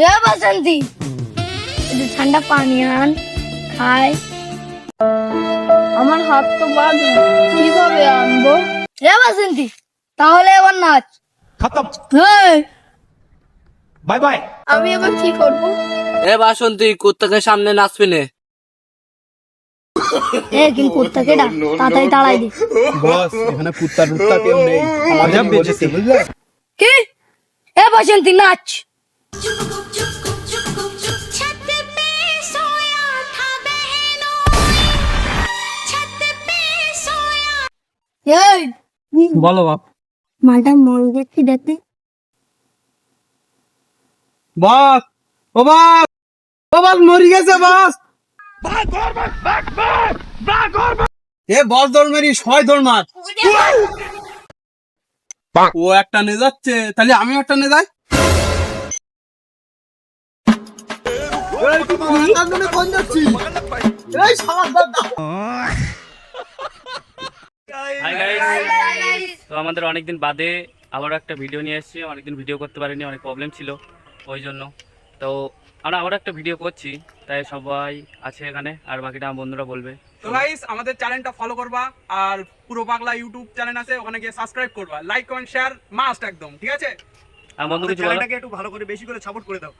এ বাসন্তী একটু ঠান্ডা পানি আন খাই। আমার হাত তো বাঁধা, কিভাবে আনবো? এ বাসন্তী তাহলে এবার নাচ। खत्म হেই, बाय बाय। আমি এবার কি করব? এ বাসন্তী কুত্তাকে সামনে নাচবি নে। এ কিন্তু কুত্তাকে ডাক, তাড়াতাড়ি তাড়াই দে। বস এখানে কুত্তা টুত্তা কেউ নেই, আমাদের বলেছে বুঝলে। কি? এ বাসন্তী নাচ। এই বলো বাপ। মালটা মরে যাচ্ছি দেখতে। বাস ও বাস, ও বাস মরে গেছে বাস। এ বস দৌড় মেরি সবাই দৌড় মার। ও একটা নে যাচ্ছে, তাহলে আমি একটা নে যাই। এই তুই কোন জন্য কোন যাচ্ছিস? এই শালা দাদা। হাই গাইস, তো আমাদের অনেকদিন বাদে আবারও একটা ভিডিও নিয়ে এসেছি। অনেকদিন ভিডিও করতে পারিনি, অনেক প্রবলেম ছিল ওই জন্য। তো আমরা আবার একটা ভিডিও করছি, তাই সবাই আছে এখানে, আর বাকিটা আমার বন্ধুরা বলবে। তো গাইস আমাদের চ্যানেলটা ফলো করবা, আর পুরো পাগলা ইউটিউব চ্যানেল আছে, ওখানে গিয়ে সাবস্ক্রাইব করবা, লাইক কমেন্ট শেয়ার মাস্ট একদম, ঠিক আছে? আমার বন্ধু কিছু বলো। একটু ভালো করে বেশি করে সাপোর্ট করে দাও।